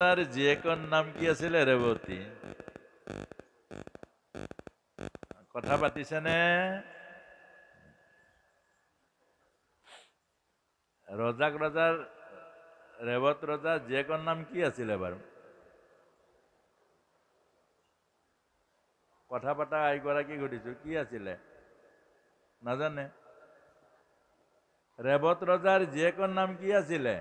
তাৰ জীয়েকৰ নাম কি আছিলে? ৰেৱতী। কথা পাতিছেনে? ৰেৱত ৰজাৰ জীয়েকৰ নাম কি আছিলে বাৰু? কথা পতা আইগৰাকী সুধিছো, কি আছিলে? নাজানে? ৰেৱত ৰজাৰ জীয়েকৰ নাম কি আছিলে?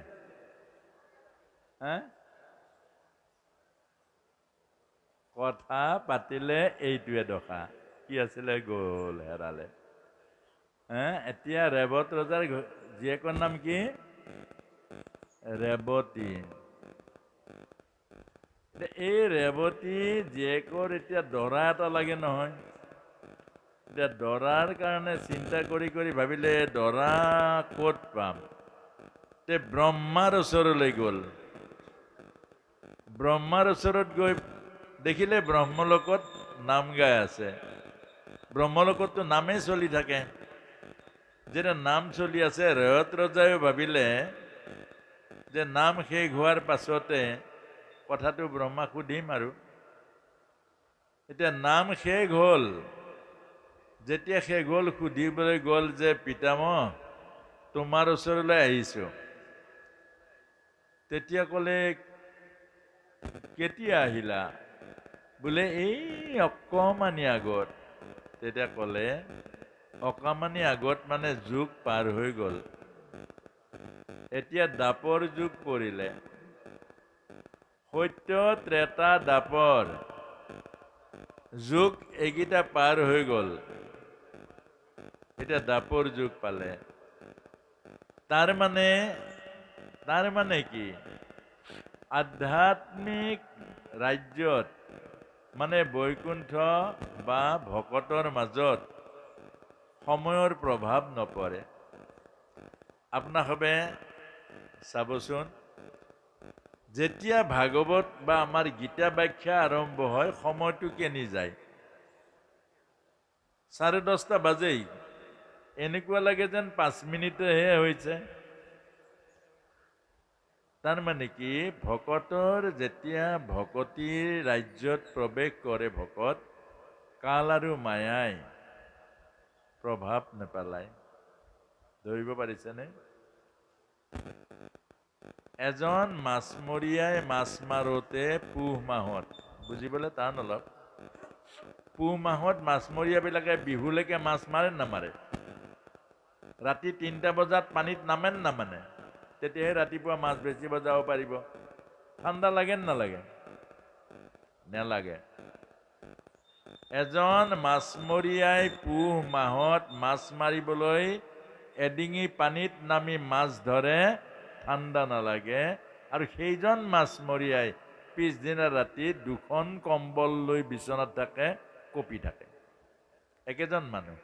কথা পাতিলে এইটোৱে দশা। কি আছিলে? গ'ল, হেৰালে। এতিয়া ৰেৱত ৰজাৰ জীয়েকৰ নাম কি? ৰেৱতী। এই ৰেৱতী জীয়েকৰ এতিয়া দৰা এটা লাগে নহয়। এতিয়া দৰাৰ কাৰণে চিন্তা কৰি কৰি ভাবিলে দৰা ক'ত পাম? তে ব্ৰহ্মাৰ ওচৰলৈ গ'ল। ব্ৰহ্মাৰ ওচৰত গৈ দেখিলে ব্ৰহ্মলোকত নাম গাই আছে। ব্ৰহ্মলোকততো নামেই চলি থাকে। যেতিয়া নাম চলি আছে, ৰেৱত ৰজাইও ভাবিলে যে নাম শেষ হোৱাৰ পাছতে কথাটো ব্ৰহ্মাক সুধিম আৰু। এতিয়া নাম শেষ হ'ল। যেতিয়া শেষ হ'ল, সুধিবলৈ গ'ল যে পিতামহ তোমাৰ ওচৰলৈ আহিছো। তেতিয়া ক'লে কেতিয়া আহিলা? বোলে এই অকমানি আগত। তেতিয়া ক'লে অকমানি আগত মানে যুগ পাৰ হৈ গ'ল। এতিয়া দাপৰ যুগ পৰিলে। সত্য, ত্ৰেতা, দাপৰ যুগ এইকেইটা পাৰ হৈ গ'ল। এতিয়া দাপৰ যুগ পালে। তাৰ মানে কি? আধ্যাত্মিক ৰাজ্যত মানে বৈকুণ্ঠ বা ভকতৰ মাজত সময়ৰ প্ৰভাৱ নপৰে। আপোনাসবে চাবচোন, যেতিয়া ভাগৱত বা আমাৰ গীতা ব্যাখ্যা আৰম্ভ হয়, সময়টো কেনি যায়? 10:30 বাজেই। এনেকুৱা লাগে যেন 5 মিনিটহে হৈছে। তাৰ মানে কি? ভকতৰ যেতিয়া ভকতিৰ ৰাজ্যত প্ৰৱেশ কৰে ভকত, কাল আৰু মায়াই প্ৰভাৱ নেপেলায়। ধৰিব পাৰিছেনে? এজন মাছমৰীয়াই মাছ মাৰোতে পুহ মাহত, বুজিবলৈ টান অলপ, পুহ মাহত মাছমৰীয়াবিলাকে বিহুলৈকে মাছ মাৰে নামাৰে? ৰাতি 3টা বজাত পানীত নামেন নামানে? তেতিয়াহে ৰাতিপুৱা মাছ বেচিব যাব পাৰিব। ঠাণ্ডা লাগে নালাগে? নেলাগে। এজন মাছমৰীয়াই পুহ মাহত মাছ মাৰিবলৈ এডিঙি পানীত নামি মাছ ধৰে, ঠাণ্ডা নালাগে। আৰু সেইজন মাছমৰীয়াই পিছদিনা ৰাতি 2খন কম্বল লৈ বিচনাত থাকে, কঁপি থাকে। একেজন মানুহ।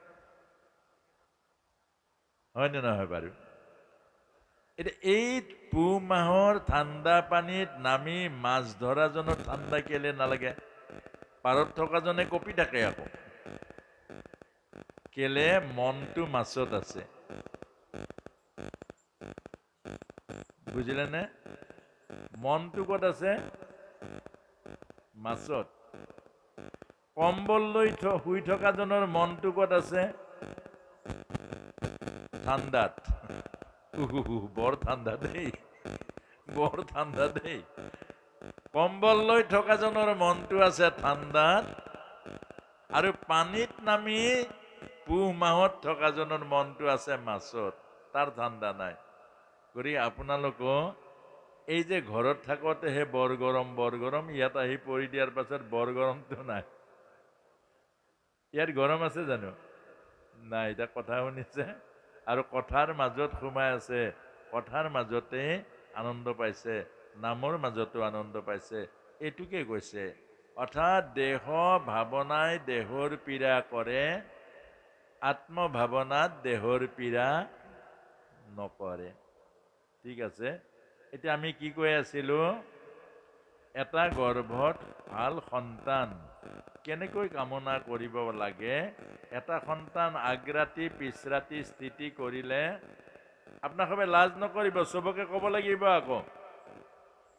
হয়নে নহয় বাৰু? এতিয়া এই পুহ মাহৰ ঠাণ্ডা পানীত নামি মাছ ধৰাজনৰ ঠাণ্ডা কেলে নালাগে? পাৰত থকাজনে কঁপি থাকে আকৌ। কেলে? মনটো মাছত আছে। বুজিলে নে? মনটো ক'ত আছে? মাছত। কম্বল লৈ শুই থকাজনৰ মনটো ক'ত আছে? ঠাণ্ডাত। বৰ ঠাণ্ডা দেই, বৰ ঠাণ্ডা দেই। কম্বল লৈ থকাজনৰ মনটো আছে ঠাণ্ডাত, আৰু পানীত নামি পুহ মাহত থকাজনৰ মনটো আছে মাছত, তাৰ ঠাণ্ডা নাই। গতিকে আপোনালোকো এই যে ঘৰত থাকোতেহে বৰ গৰম, ইয়াত আহি পৰি দিয়াৰ পাছত বৰ গৰমটো নাই। ইয়াত গৰম আছে জানো? নাই। এতিয়া কথা শুনিছে? আৰু কথাৰ মাজত সোমাই আছে, কথাৰ মাজতে আনন্দ পাইছে, নামৰ মাজতো আনন্দ পাইছে। এইটোকে কৈছে। অৰ্থাৎ দেহ ভাৱনাই দেহৰ পীড়া কৰে, আত্মভাৱনাত দেহৰ পীড়া নকৰে। ঠিক আছে? এতিয়া আমি কি কৈ আছিলো? এটা গৰ্ভত ভাল সন্তান কেনেকৈ কামনা কৰিব লাগে? এটা সন্তান আগৰাতি পিছৰাতি স্থিতি কৰিলে আপোনাক লাজ নকৰিব, চবকে ক'ব লাগিব আকৌ।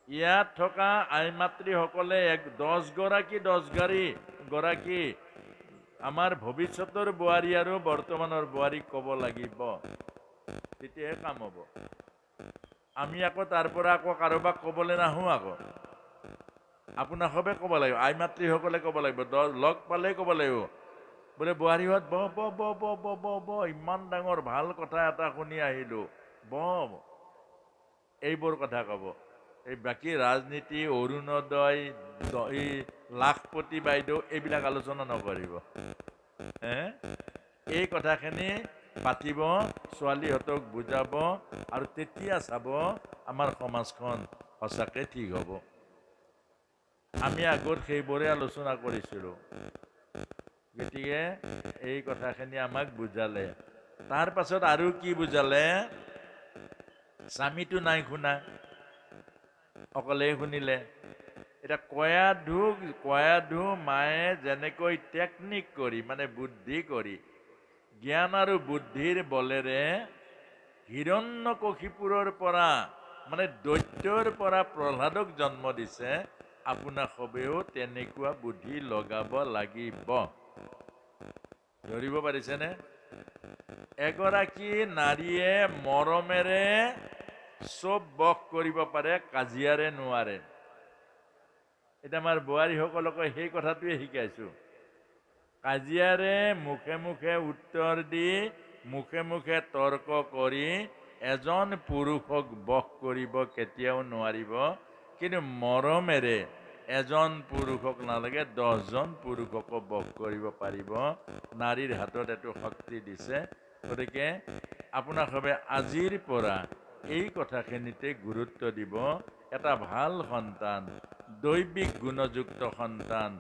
ইয়াত থকা আই মাতৃসকলে 10গৰাকী আমাৰ ভৱিষ্যতৰ বোৱাৰী আৰু বৰ্তমানৰ বোৱাৰীক ক'ব লাগিব, তেতিয়াহে কাম হ'ব। আমি আকৌ তাৰ পৰা আকৌ কাৰোবাক ক'বলৈ নাহোঁ। আকৌ আপোনাক সবে ক'ব লাগিব, আই মাতৃসকলে ক'ব লাগিব, লগ পালেই ক'ব লাগিব, বোলে বোৱাৰীহঁত ব ব ব ব ব ব ব ইমান ডাঙৰ ভাল কথা এটা শুনি আহিলোঁ, ব এইবোৰ কথা ক'ব। এই বাকী ৰাজনীতি, অৰুণোদয়, এই লাখপতি বাইদেউ এইবিলাক আলোচনা নকৰিব। এই কথাখিনি পাতিব, ছোৱালীহঁতক বুজাব, আৰু তেতিয়া চাব আমাৰ সমাজখন সঁচাকৈ ঠিক হ'ব। আমি আগত সেইবোৰে আলোচনা কৰিছিলোঁ। গতিকে এই কথাখিনি আমাক বুজালে। তাৰ পাছত আৰু কি বুজালে? স্বামীটো নাই শুনা, অকলেই শুনিলে। এতিয়া কয়াধু মায়ে যেনেকৈ টেকনিক কৰি, মানে বুদ্ধি কৰি, জ্ঞান আৰু বুদ্ধিৰ বলেৰে হিৰণ্যকশিপুৰৰ পৰা, মানে দৈত্যৰ পৰা প্ৰহ্লাদক জন্ম দিছে, আপোনাক সবেও তেনেকুৱা বুদ্ধি লগাব লাগিব। ধৰিব পাৰিছেনে? এগৰাকী নাৰীয়ে মৰমেৰে চব বস কৰিব পাৰে, কাজিয়াৰে নোৱাৰে। এতিয়া আমাৰ বোৱাৰীসকলকে সেই কথাটোৱে শিকাইছো। কাজিয়াৰে মুখে মুখে উত্তৰ দি, মুখে মুখে তৰ্ক কৰি এজন পুৰুষক বস কৰিব কেতিয়াও নোৱাৰিব। কিন্তু মৰমেৰে এজন পুৰুষক নালাগে, 10জন পুৰুষকো বস কৰিব পাৰিব। নাৰীৰ হাতত এইটো শক্তি দিছে। গতিকে আপোনাক সবে আজিৰ পৰা এই কথাখিনিতে গুৰুত্ব দিব। এটা ভাল সন্তান, দৈবিক গুণযুক্ত সন্তান,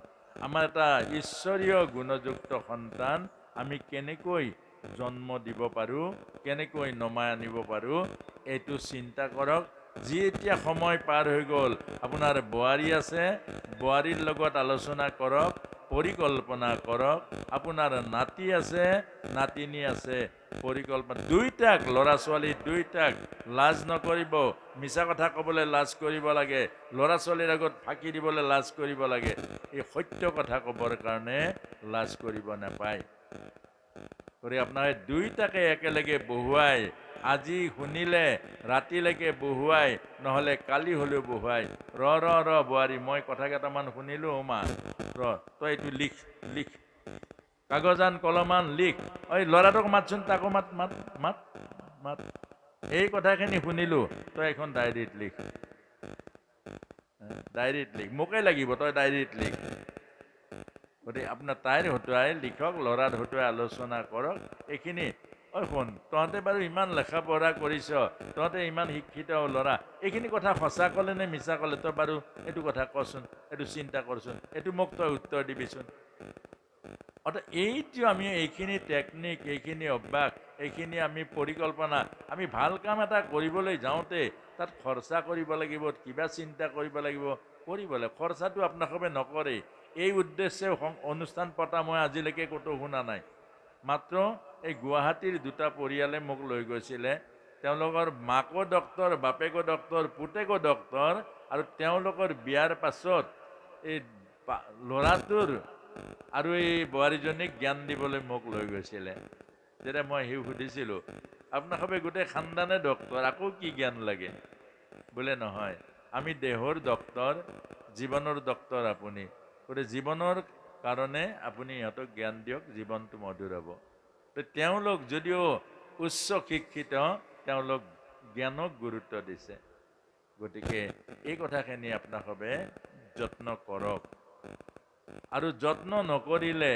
আমাৰ এটা ঈশ্বৰীয় গুণযুক্ত সন্তান আমি কেনেকৈ জন্ম দিব পাৰোঁ, কেনেকৈ নমাই আনিব পাৰোঁ, এইটো চিন্তা কৰক। যি এতিয়া সময় পাৰ হৈ গ'ল, আপোনাৰ বোৱাৰী আছে, বোৱাৰীৰ লগত আলোচনা কৰক, পৰিকল্পনা কৰক। আপোনাৰ নাতি আছে, নাতিনী আছে, পৰিকল্পনা। দুইটাক, ল'ৰা ছোৱালী দুইটাক লাজ নকৰিব। মিছা কথা ক'বলৈ লাজ কৰিব লাগে, ল'ৰা ছোৱালীৰ আগত ফাঁকি দিবলৈ লাজ কৰিব লাগে। এই সত্য কথা ক'বৰ কাৰণে লাজ কৰিব নাপায়। গতিকে আপোনাৰ দুইটাকে একেলগে বহুৱাই, আজি শুনিলে ৰাতিলৈকে বহুৱাই, নহ'লে কালি হ'লেও বহুৱাই, ৰ বোৱাৰী, মই কথা কেইটামান শুনিলোঁ, মা তই এইটো লিখ, কাগজান কলমান লিখ, ল'ৰাটোক মাতচোন, তাকো মাত মাত মাত মাত এই কথাখিনি শুনিলোঁ, তই এখন ডায়েৰীত লিখ, মোকে লাগিব, তই ডায়েৰীত লিখ। গতিকে আপোনাৰ তাইৰ হতুৱাই লিখক, ল'ৰাৰ হতুৱাই আলোচনা কৰক। এইখিনি শুন, তহঁতে বাৰু ইমান লেখা পঢ়া কৰিছ, তহঁতে ইমান শিক্ষিত ল'ৰা, এইখিনি কথা সঁচা ক'লে নে মিছা ক'লে, তই বাৰু এইটো কথা কচোন, এইটো চিন্তা কৰচোন, এইটো মোক তই উত্তৰ দিবিচোন। অৰ্থাৎ আমি এইখিনি টেকনিক, এইখিনি অভ্যাস, এইখিনি আমি পৰিকল্পনা, আমি ভাল কাম এটা কৰিবলৈ যাওঁতে তাত খৰচা কৰিব লাগিব, কিবা চিন্তা কৰিব লাগিব, খৰচাটো আপোনালোকে নকৰে। এই উদ্দেশ্যে অনুষ্ঠান পতা মই আজিলৈকে ক'তো শুনা নাই। মাত্ৰ এই গুৱাহাটীৰ দুটা পৰিয়ালে মোক লৈ গৈছিলে। তেওঁলোকৰ মাকো ডক্তৰ, বাপেকো ডক্তৰ, পুতেকো ডক্তৰ, আৰু তেওঁলোকৰ বিয়াৰ পাছত এই ল'ৰাটোৰ আৰু এই বোৱাৰীজনীক জ্ঞান দিবলৈ মোক লৈ গৈছিলে। যেতিয়া মই সুধিছিলোঁ, আপোনালোকে গোটেই খানদানে ডক্তৰ, আকৌ কি জ্ঞান লাগে? বোলে নহয়, আমি দেহৰ ডক্তৰ, জীৱনৰ ডক্তৰ আপুনি। গতিকে জীৱনৰ কাৰণে আপুনি ইহঁতক জ্ঞান দিয়ক, জীৱনটো মধুৰ হ'ব। তেওঁলোক যদিও উচ্চ শিক্ষিত, তেওঁলোক জ্ঞানক গুৰুত্ব দিছে। গতিকে এই কথাখিনি আপোনালোকে যত্ন কৰক। আৰু যত্ন নকৰিলে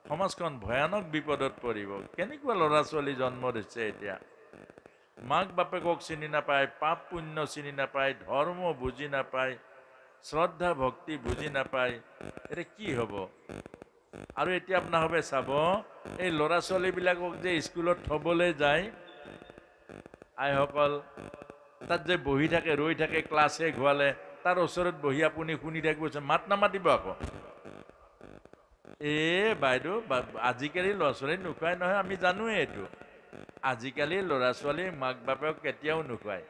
সমাজখন ভয়ানক বিপদত পৰিব। কেনেকুৱা ল'ৰা ছোৱালী জন্ম দিছে এতিয়া, মাক বাপেকক চিনি নাপায়, পাপ পুণ্য চিনি নাপায়, ধৰ্ম বুজি নাপায়, শ্ৰদ্ধা ভক্তি বুজি নাপায়, এতিয়া কি হ'ব? আৰু এতিয়া আপোনালোকে চাব, এই ল'ৰা ছোৱালীবিলাকক যে স্কুলত থবলৈ যায় আইসকল, তাত যে বহি থাকে, ৰৈ থাকে, ক্লাছ শেষ হোৱালে, তাৰ ওচৰত বহি আপুনি শুনি থাকিব, মাত নামাতিব আকৌ। বাইদেউ, আজিকালি ল'ৰা ছোৱালী নোখোৱাই নহয়, আমি জানোৱেই এইটো। আজিকালি ল'ৰা ছোৱালী মাক বাপেক কেতিয়াও নোখোৱায়।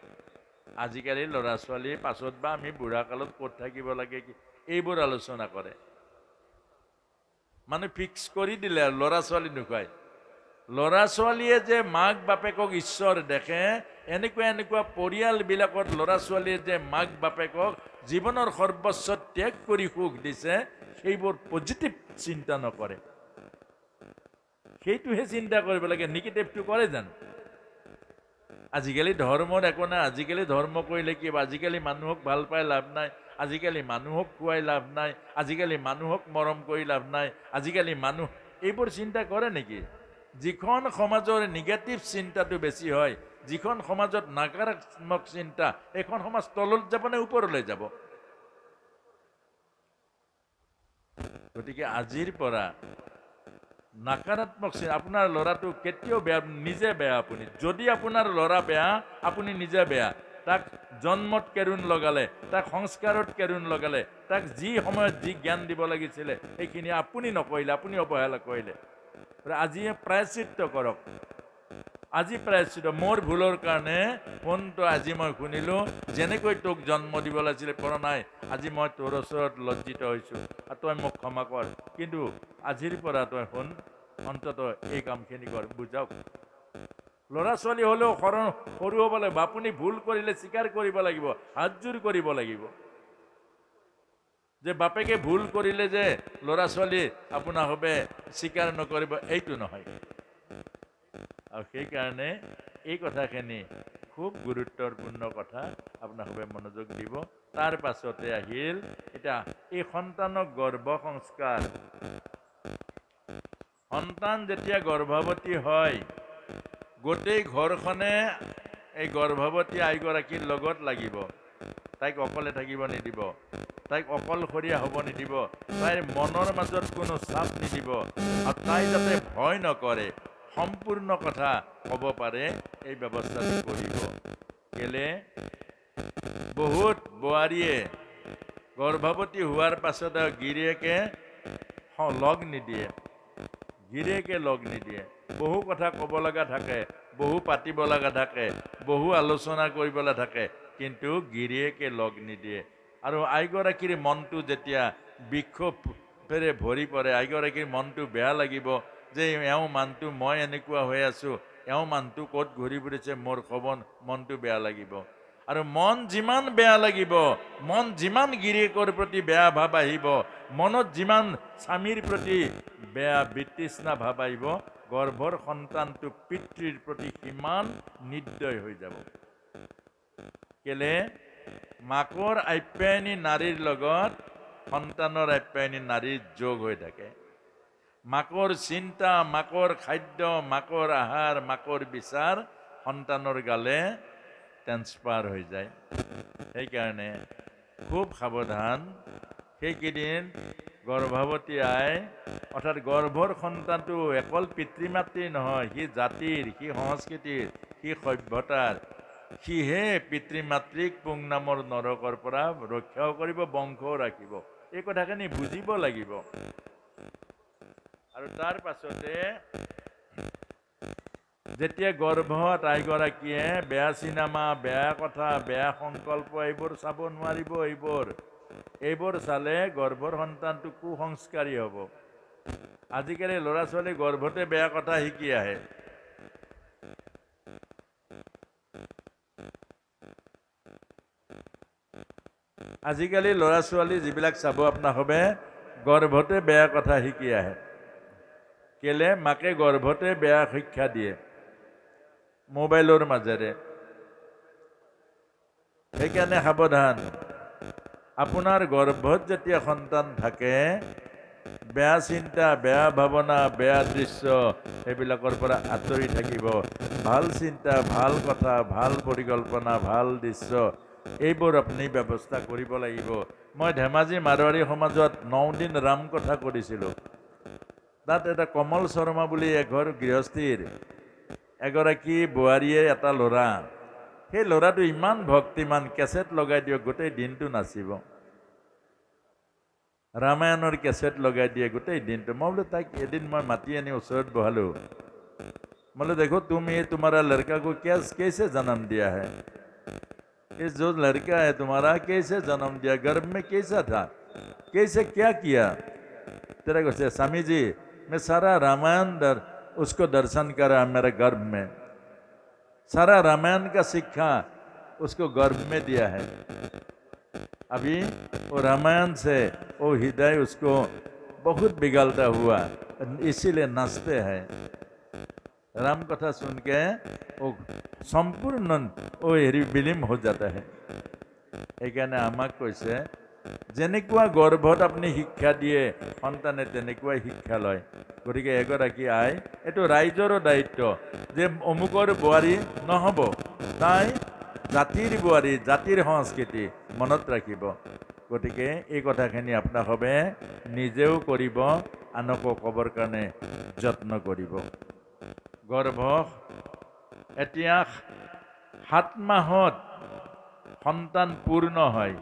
আজিকালি ল'ৰা ছোৱালীৰ পাছত বা আমি বুঢ়া কালত ক'ত থাকিব লাগে কি এইবোৰ আলোচনা কৰে মানে ফিক্স কৰি দিলে আৰু ল'ৰা ছোৱালী নুখুৱাই ল'ৰা ছোৱালীয়ে যে মাক বাপেকক ঈশ্বৰ দেখে এনেকুৱা পৰিয়ালবিলাকত ল'ৰা ছোৱালীয়ে যে মাক বাপেকক জীৱনৰ সৰ্বস্ব ত্যাগ কৰি সুখ দিছে সেইবোৰ পজিটিভ চিন্তা নকৰে সেইটোহে চিন্তা কৰিব লাগে নিগেটিভটো কৰে জানো আজিকালি ধৰ্মৰ একো নাই আজিকালি ধৰ্ম কৰিলে কি আজিকালি মানুহক ভাল পাই লাভ নাই আজিকালি মানুহক খুৱাই লাভ নাই আজিকালি মানুহক মৰম কৰি লাভ নাই আজিকালি মানুহ এইবোৰ চিন্তা কৰে নেকি যিখন সমাজৰ নিগেটিভ চিন্তাটো বেছি হয় যিখন সমাজত নকাৰাত্মক চিন্তা এখন সমাজ তলত যাব নে ওপৰলৈ যাব গতিকে আজিৰ পৰা নকাৰাত্মক আপোনাৰ ল'ৰাটো কেতিয়াও বেয়া নিজে বেয়া আপুনি যদি আপোনাৰ ল'ৰা বেয়া আপুনি নিজে বেয়া তাক জন্মত কেৰুণ লগালে তাক সংস্কাৰত কেৰুণ লগালে তাক যি সময়ত যি জ্ঞান দিব লাগিছিলে সেইখিনি আপুনি নকৰিলে আপুনি অৱহেলা কৰিলে আজি প্ৰায়শ্চিত্ত কৰক আজি প্ৰায়শ্চিত্ত মোৰ ভুলৰ কাৰণে ফোনটো আজি মই শুনিলো যেনেকৈ তোক জন্ম দিব লাগিছিলে পৰা নাই আজি মই তোৰ ওচৰত লজ্জিত হৈছোঁ আৰু তই মোক ক্ষমা কৰ কিন্তু আজিৰ পৰা তই শুন অন্তত এই কামখিনি কৰ বুজাওক ল'ৰা ছোৱালী হ'লেও সৰু হ'ব লাগিব আপুনি ভুল কৰিলে স্বীকাৰ কৰিব লাগিব হাতযোৰ কৰিব লাগিব যে বাপেকে ভুল কৰিলে যে ল'ৰা ছোৱালী আপোনাৰ হবে স্বীকাৰ নকৰিব এইটো নহয় আৰু সেইকাৰণে এই কথাখিনি খুব গুৰুত্বপূৰ্ণ কথা আপোনাৰ হবে মনোযোগ দিব তাৰ পাছতে আহিল এটা এই সন্তানক গৰ্ভ সংস্কাৰ সন্তান যেতিয়া গৰ্ভৱতী হয় গোটেই ঘৰখনে এই গৰ্ভৱতী আইগৰাকীৰ লগত লাগিব তাইক অকলে থাকিব নিদিব তাইক অকলশৰীয়া হ'ব নিদিব তাইৰ মনৰ মাজত কোনো চাপ নিদিব আৰু তাই যাতে ভয় নকৰে সম্পূৰ্ণ কথা ক'ব পাৰে এই ব্যৱস্থাটো কৰিব কেলে বহুত বোৱাৰীয়ে গৰ্ভৱতী হোৱাৰ পাছত গিৰিয়েকে লগ নিদিয়ে গিৰিয়েকে লগ নিদিয়ে বহু কথা ক'ব লগা থাকে বহু পাতিব লগা থাকে বহু আলোচনা কৰিবলৈ থাকে কিন্তু গিৰিয়েকে লগ নিদিয়ে আৰু আইগৰাকীৰ মনটো যেতিয়া বিক্ষোভেৰে ভৰি পৰে আইগৰাকীৰ মনটো বেয়া লাগিব যে এওঁ মানুহটো মই এনেকুৱা হৈ আছোঁ এওঁ মানুহটো ক'ত ঘূৰি ফুৰিছে মোৰ খবৰ মনটো বেয়া লাগিব আৰু মন যিমান বেয়া লাগিব মন যিমান গিৰিয়েকৰ প্ৰতি বেয়া ভাৱ আহিব মনত যিমান স্বামীৰ প্ৰতি বেয়া বিতৃষ্ণা ভাৱ আহিব গৰ্ভৰ সন্তানটো পিতৃৰ প্ৰতি সিমান নিৰ্দয় হৈ যাব কেলে মাকৰ আপ্যায়নী নাৰীৰ লগত সন্তানৰ আপ্যায়নী নাৰীৰ যোগ হৈ থাকে মাকৰ চিন্তা মাকৰ খাদ্য মাকৰ আহাৰ মাকৰ বিচাৰ সন্তানৰ গালে ট্ৰান্সফাৰ হৈ যায় সেইকাৰণে খুব সাৱধান সেইকেইদিন গৰ্ভৱতী আই অৰ্থাৎ গৰ্ভৰ সন্তানটো অকল পিতৃ মাতৃ নহয় সি জাতিৰ সি সংস্কৃতিৰ সি সভ্যতাৰ সিহে পিতৃ মাতৃক পুং নামৰ নৰকৰ পৰা ৰক্ষাও কৰিব বংশও ৰাখিব এই কথাখিনি বুজিব লাগিব আৰু তাৰ পাছতে যেতিয়া গৰ্ভত আইগৰাকীয়ে বেয়া চিনেমা বেয়া কথা বেয়া সংকল্প এইবোৰ চাব নোৱাৰিব এইবোৰ চালে গৰ্ভৰ সন্তানটো কুসংস্কাৰী হ'ব আজিকালি ল'ৰা ছোৱালী গৰ্ভতে বেয়া কথা শিকি আহে আজিকালি ল'ৰা ছোৱালী যিবিলাক চাব আপোনাৰ হবে গৰ্ভতে বেয়া কথা শিকি আহে কেলে মাকে গৰ্ভতে বেয়া শিক্ষা দিয়ে মোবাইলৰ মাজেৰে সেইকাৰণে সাৱধান আপোনাৰ গৰ্ভত যেতিয়া সন্তান থাকে বেয়া চিন্তা বেয়া ভাৱনা বেয়া দৃশ্য সেইবিলাকৰ পৰা আঁতৰি থাকিব ভাল চিন্তা ভাল কথা ভাল পৰিকল্পনা ভাল দৃশ্য এইবোৰ আপুনি ব্যৱস্থা কৰিব লাগিব মই ধেমাজি মাৰোৱাৰী সমাজত 9 দিন ৰাম কথা কৰিছিলোঁ তাত এটা কমল শৰ্মা বুলি এঘৰ গৃহস্থীৰ এগৰাকী বোৱাৰীয়ে এটা ল'ৰা সেই ল'ৰাটো ইমান ভক্তিমান কেছেট লগাই দিয়ক গোটেই দিনটো নাচিব ৰামায়ণৰ কেছেট লগাই দিয়ে গোটেই দিনটো মই বোলো তাইক এদিন মই মাতি আনি ওচৰত বহালো बोले देखो तुम ये तुम्हारा लड़का को क्या कैसे जन्म दिया है ये जो लड़का है तुम्हारा कैसे जन्म दिया, गर्भ में कैसा था, कैसे क्या किया? तेरा को स्वामी जी मैं सारा रामायण उसको दर्शन करा मेरे गर्भ में, सारा रामायण का शिक्षा उसको गर्भ में दिया है। अभी वो रामायण से वो हृदय उसको बहुत बिगड़ता हुआ, इसीलिए नाचते हैं। राम कथा सुन के वो सम्पूर्ण वो हेरी विलीन हो जाता है। এইকাৰণে আমাক কৈছে যেনেকুৱা গৰ্ভত আপুনি শিক্ষা দিয়ে সন্তানে তেনেকুৱাই শিক্ষা লয়। গতিকে এগৰাকী আই এইটো ৰাইজৰো দায়িত্ব যে অমুকৰ বোৱাৰী নহ'ব, তাই জাতিৰ বোৱাৰী, জাতিৰ সংস্কৃতি মনত ৰাখিব। গতিকে এই কথাখিনি আপোনালোকে নিজেও কৰিব, আনকো ক'বৰ কাৰণে যত্ন কৰিব। গৰ্ভ এতিয়া 7 মাহত সন্তান পূৰ্ণ হয়,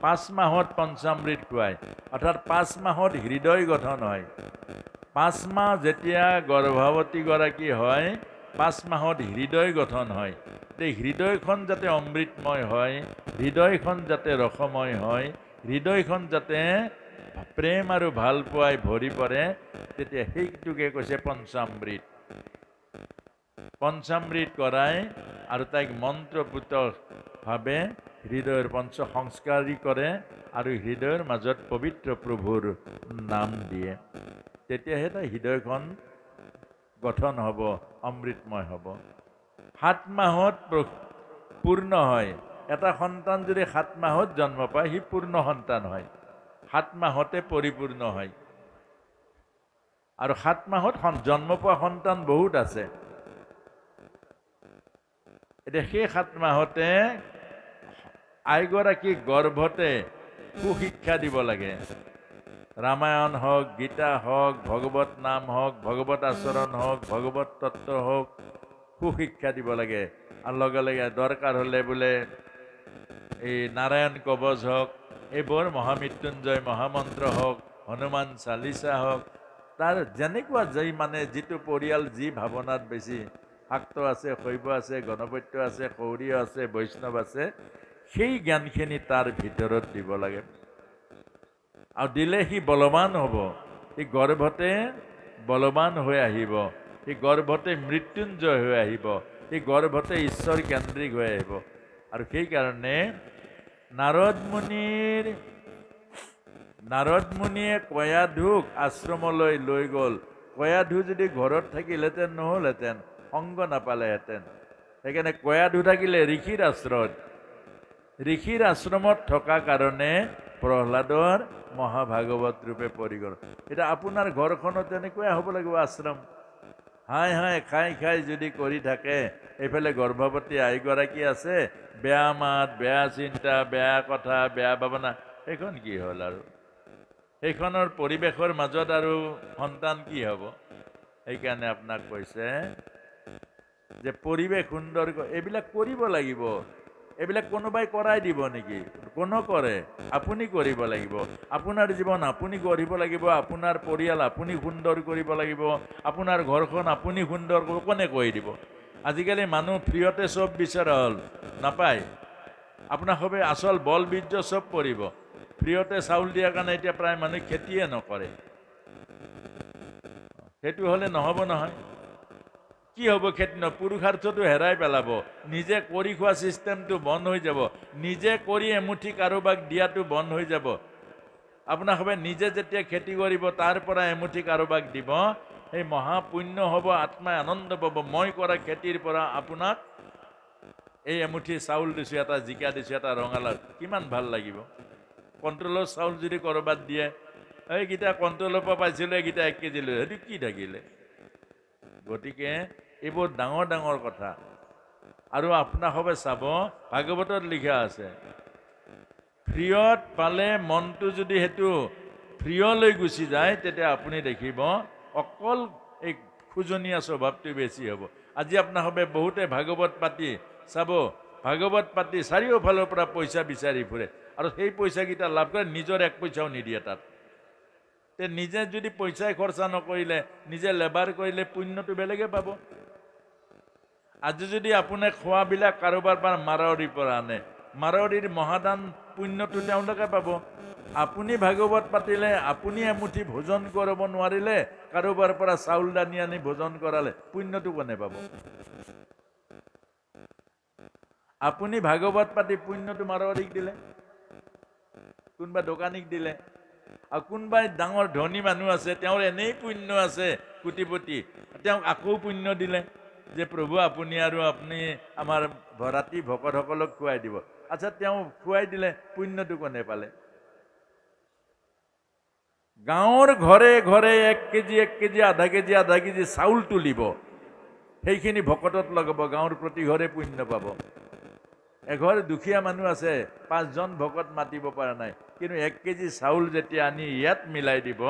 5 মাহত পঞ্চামৃত খুৱায়, অৰ্থাৎ 5 মাহত হৃদয় গঠন হয়। 5 মাহ যেতিয়া গৰ্ভৱতীগৰাকী হয়, 5 মাহত হৃদয় গঠন হয়। এই হৃদয়খন যাতে অমৃতময় হয়, হৃদয়খন যাতে ৰসময় হয়, হৃদয়খন যাতে প্ৰেম আৰু ভাল পোৱাই ভৰি পৰে, তেতিয়া সেইটোকে কৈছে পঞ্চামৃত। পঞ্চামৃত কৰাই আৰু তাইক মন্ত্ৰপুতভাৱে হৃদয়ৰ পঞ্চ সংস্কাৰী কৰে আৰু হৃদয়ৰ মাজত পবিত্ৰ প্ৰভুৰ নাম দিয়ে। তেতিয়াহে তাই হৃদয়খন গঠন হ'ব, অমৃতময় হ'ব। 7 মাহত পূৰ্ণ হয়। এটা সন্তান যদি 7 মাহত জন্ম পায় সি পূৰ্ণ সন্তান হয়, 7 মাহতে পৰিপূৰ্ণ হয়। আৰু 7 মাহত জন্ম পোৱা সন্তান বহুত আছে। এতিয়া সেই 7 মাহতে আইগৰাকী গৰ্ভতে সুশিক্ষা দিব লাগে। ৰামায়ণ হওক, গীতা হওক, ভগৱত নাম হওক, ভগৱত আচৰণ হওক, ভগৱত তত্ত্ব হওক, সুশিক্ষা দিব লাগে। আৰু লগে লগে দৰকাৰ হ'লে বোলে এই নাৰায়ণ কবচ হওক, এইবোৰ মহামৃত্যুঞ্জয় মহামন্ত্ৰ হওক, হনুমান চালিচা হওক, তাৰ যেনেকুৱা মানে যিটো পৰিয়াল যি ভাৱনাত বেছি শাক্ত আছে, শৈৱ আছে, গণপত্য আছে, সৌৰীয় আছে, বৈষ্ণৱ আছে, সেই জ্ঞানখিনি তাৰ ভিতৰত দিব লাগে। আৰু দিলে সি বলৱান হ'ব, সি গৰ্ভতে বলৱান হৈ আহিব, সি গৰ্ভতে মৃত্যুঞ্জয় হৈ আহিব, সি গৰ্ভতে ঈশ্বৰ কেন্দ্ৰিক হৈ আহিব। আৰু সেইকাৰণে নাৰদ মুনিয়ে কয়াধুক আশ্ৰমলৈ লৈ গ'ল। কয়াধু যদি ঘৰত থাকিলেহেঁতেন নহ'লহেঁতেন, সংগ নাপালেহেঁতেন। সেইকাৰণে কয়াধু থাকিলে ঋষিৰ আশ্ৰমত থকা কাৰণে প্ৰহ্লাদৰ মহাভাগৱত ৰূপে পৰি গ'ল। এতিয়া আপোনাৰ ঘৰখনত তেনেকুৱাই হ'ব লাগিব আশ্ৰম। হাই খাই খাই যদি কৰি থাকে, এইফালে গৰ্ভৱতী আইগৰাকী আছে, বেয়া মাত, বেয়া চিন্তা, বেয়া কথা, বেয়া ভাৱনা, সেইখন কি হ'ল? আৰু সেইখনৰ পৰিৱেশৰ মাজত আৰু সন্তান কি হ'ব? সেইকাৰণে আপোনাক কৈছে যে পৰিৱেশ সুন্দৰ, এইবিলাক কৰিব লাগিব। এইবিলাক কোনোবাই কৰাই দিব নেকি? কোনো কৰে, আপুনি কৰিব লাগিব। আপোনাৰ জীৱন আপুনি গঢ়িব লাগিব, আপোনাৰ পৰিয়াল আপুনি সুন্দৰ কৰিব লাগিব, আপোনাৰ ঘৰখন আপুনি সুন্দৰ কৰিব। কোনে কৈ দিব? আজিকালি মানুহ ফ্ৰীতে চব বিচৰা হ'ল, নাপায়। আপোনাৰ সবে আচল বল বীৰ্য চব পৰিব। ফ্ৰীতে চাউল দিয়াৰ কাৰণে এতিয়া প্ৰায় মানুহ খেতিয়ে নকৰে। সেইটো হ'লে নহ'ব নহয়। কি হ'ব? খেতি পুৰুষাৰ্থটো হেৰাই পেলাব, নিজে কৰি খোৱা ছিষ্টেমটো বন্ধ হৈ যাব, নিজে কৰি এমুঠি কাৰোবাক দিয়াটো বন্ধ হৈ যাব। আপোনাৰ সবে নিজে যেতিয়া খেতি কৰিব, তাৰ পৰা এমুঠি কাৰোবাক দিব, সেই মহাপুণ্য হ'ব, আত্মাই আনন্দ পাব। মই কৰা খেতিৰ পৰা আপোনাক এই এমুঠি চাউল দিছোঁ, এটা জিকা দিছোঁ, এটা ৰঙালাও, কিমান ভাল লাগিব। কণ্ট্ৰলৰ চাউল যদি ক'ৰবাত দিয়ে, এইকেইটা কণ্ট্ৰলৰ পৰা পাইছিলোঁ, এইকেইটা 1 কেজি লৈ, সেইটো কি থাকিলে? গতিকে এইবোৰ ডাঙৰ ডাঙৰ কথা। আৰু আপোনালোকে চাব, ভাগৱতত লিখা আছে, প্ৰিয়ত পালে মনটো যদি সেইটো প্ৰিয়লৈ গুচি যায়, তেতিয়া আপুনি দেখিব অকল এই খোজনীয়া স্বভাৱটো বেছি হ'ব। আজি আপোনালোকে বহুতে ভাগৱত পাতি চাব, ভাগৱত পাতি চাৰিওফালৰ পৰা পইচা বিচাৰি ফুৰে, আৰু সেই পইচাকেইটা লাভ কৰে, নিজৰ 1 পইচাও নিদিয়ে তাত। তে নিজে যদি পইচাই খৰচা নকৰিলে, নিজে লেবাৰ কৰিলে পুণ্যটো বেলেগে পাব। আজি যদি আপুনি খোৱাবিলাক কাৰোবাৰ পৰা মাৰোৱাৰীৰ পৰা আনে, মাৰোৱাৰীৰ মহাদান পুণ্যটো তেওঁলোকে পাব। আপুনি ভাগৱত পাতিলে, আপুনি এমুঠি ভোজন কৰিব নোৱাৰিলে, কাৰোবাৰ পৰা চাউল দানি আনি ভোজন কৰালে পুণ্যটো কোনে পাব? আপুনি ভাগৱত পাতি পুণ্যটো মাৰোৱাৰীক দিলে, কোনোবা দোকানীক দিলে, আৰু কোনোবাই ডাঙৰ ধনী মানুহ আছে, তেওঁৰ এনেই পুণ্য আছে কোটিপতি, তেওঁক আকৌ পুণ্য দিলে যে প্ৰভু আপুনি আৰু আপুনি আমাৰ ৰাতি ভকতসকলক খুৱাই দিব। আচ্ছা, তেওঁ খুৱাই দিলে, পুণ্যটো কোনে পালে? গাঁৱৰ ঘৰে ঘৰে 1 কেজি 1 কেজি আধা কেজি চাউল তুলিব, সেইখিনি ভকতত লগাব, গাঁৱৰ প্ৰতি ঘৰে পুণ্য পাব। এঘৰ দুখীয়া মানুহ আছে, 5 জন ভকত মাতিব পৰা নাই, কিন্তু 1 কেজি চাউল যেতিয়া আনি ইয়াত মিলাই দিব,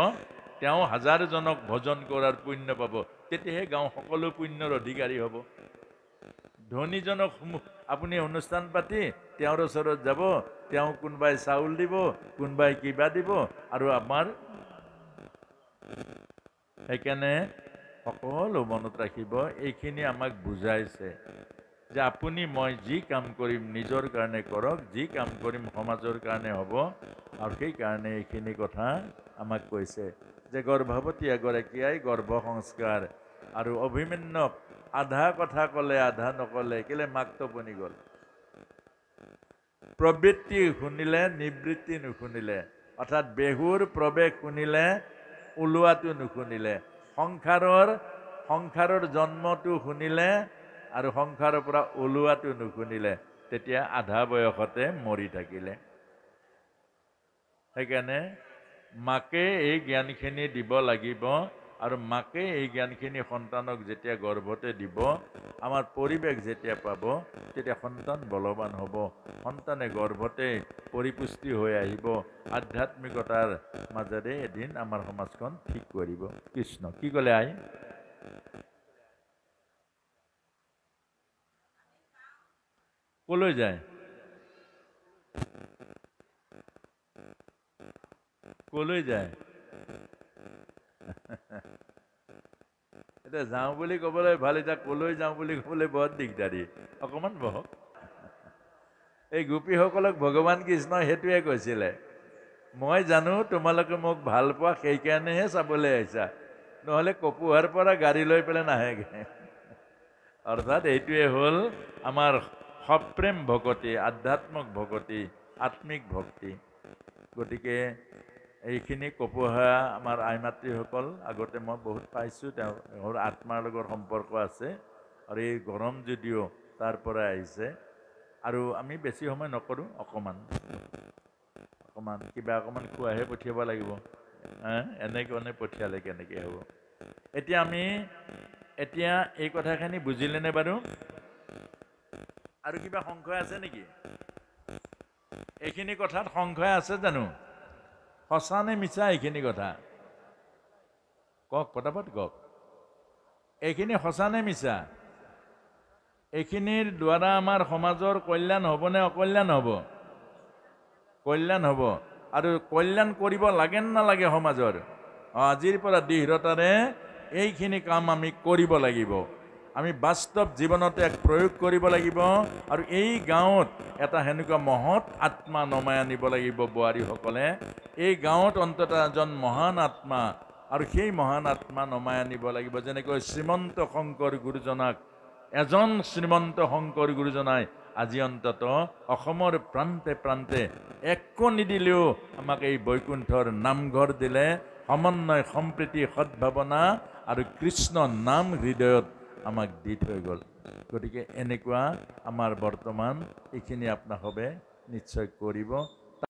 তেওঁ 1000 জনক ভোজন কৰাৰ পুণ্য পাব। তেতিয়াহে গাঁও সকলো পুণ্যৰ অধিকাৰী হ'ব। ধনীজনক আপুনি অনুষ্ঠান পাতি তেওঁৰ ওচৰত যাব, তেওঁ কোনোবাই চাউল দিব, কোনোবাই কিবা দিব, আৰু আমাৰ সেইকাৰণে সকলো মনত ৰাখিব, এইখিনি আমাক বুজাইছে যে আপুনি মই যি কাম কৰিম নিজৰ কাৰণে কৰক, যি কাম কৰিম সমাজৰ কাৰণে হ'ব। আৰু সেইকাৰণে এইখিনি কথা আমাক কৈছে যে গৰ্ভৱতী এগৰাকীয়ে গৰ্ভ সংস্কাৰ আৰু অভিমন্যক আধা কথা ক'লে আধা নক'লে, কেলে মাক টোপনি গ'ল। প্ৰবৃত্তি শুনিলে, নিবৃত্তি নুশুনিলে, অৰ্থাৎ বেহুৰ প্ৰৱেশ শুনিলে, ওলোৱাটো নুশুনিলে, সংসাৰৰ জন্মটো শুনিলে আৰু সংসাৰৰ পৰা ওলোৱাটো নুশুনিলে, তেতিয়া আধা বয়সতে মৰি থাকিলে। সেইকাৰণে মাকে এই জ্ঞানখিনি দিব লাগিব, আৰু মাকে এই জ্ঞানখিনি সন্তানক যেতিয়া গৰ্ভতে দিব, আমাৰ পৰিৱেশ যেতিয়া পাব, তেতিয়া সন্তান বলৱান হ'ব, সন্তানে গৰ্ভতে পৰিপুষ্টি হৈ আহিব, আধ্যাত্মিকতাৰ মাজেৰে এদিন আমাৰ সমাজখন ঠিক কৰিব। কৃষ্ণ কি ক'লে আই? কলৈ যায়? কলৈ যায়? এতিয়া যাওঁ বুলি ক'বলৈ ভাল, এতিয়া কলৈ যাওঁ বুলি ক'বলৈ বৰ দিগদাৰী। অকণমান বহক। এই গোপীসকলক ভগৱান কৃষ্ণই সেইটোৱে কৈছিলে, মই জানো তোমালোকে মোক ভাল পোৱা, সেইকাৰণেহে চাবলৈ আহিছা, নহ'লে কপোহাৰ পৰা গাড়ী লৈ পেলাই নাহেগে। অৰ্থাৎ এইটোৱে হ'ল আমাৰ সপ্ৰেম ভকতি, আধ্যাত্মিক ভকতি, আত্মিক ভক্তি। গতিকে এইখিনি কপোহা আমাৰ আই মাতৃসকল আগতে মই বহুত পাইছোঁ, তেওঁৰ আত্মাৰ লগত সম্পৰ্ক আছে, আৰু এই গৰম যদিও তাৰ পৰা আহিছে। আৰু আমি বেছি সময় নকৰোঁ, অকণমান কিবা অকণমান খোৱাহে পঠিয়াব লাগিব। এনেকৈ পঠিয়ালে কেনেকৈ হ'ব? এতিয়া এই কথাখিনি বুজিলেনে বাৰু? আৰু কিবা সংশয় আছে নেকি? এইখিনি কথাত সংশয় আছে জানো? সঁচা নে মিছা এইখিনি কথা? কওক, পটাপট কওক। এইখিনি সঁচা নে মিছা? এইখিনিৰ দ্বাৰা আমাৰ সমাজৰ কল্যাণ হ'ব নে অকল্যাণ হ'ব? কল্যাণ হ'ব। আৰু কল্যাণ কৰিব লাগে নালাগে সমাজৰ? আজিৰ পৰা দৃঢ়তাৰে এইখিনি কাম আমি কৰিব লাগিব। আমি বাস্তৱ জীৱনত এক প্ৰয়োগ কৰিব লাগিব, আৰু এই গাঁৱত এটা সেনেকুৱা মহৎ আত্মা নমাই আনিব লাগিব বোৱাৰীসকলে। এই গাঁৱত অন্ততঃ এজন মহান আত্মা, আৰু সেই মহান আত্মা নমাই আনিব লাগিব। যেনেকৈ শ্ৰীমন্ত শংকৰ গুৰুজনাক, এজন শ্ৰীমন্ত শংকৰ গুৰুজনাই আজি অন্ততঃ অসমৰ প্ৰান্তে প্ৰান্তে একো নিদিলেও আমাক এই বৈকুণ্ঠৰ নামঘৰ দিলে, সমন্বয় সম্প্ৰীতি সদ্ভাৱনা আৰু কৃষ্ণ নাম হৃদয়ত আমাক দি থৈ গ'ল। গতিকে এনেকুৱা আমাৰ বৰ্তমান এইখিনি আপোনাসবে নিশ্চয় কৰিব।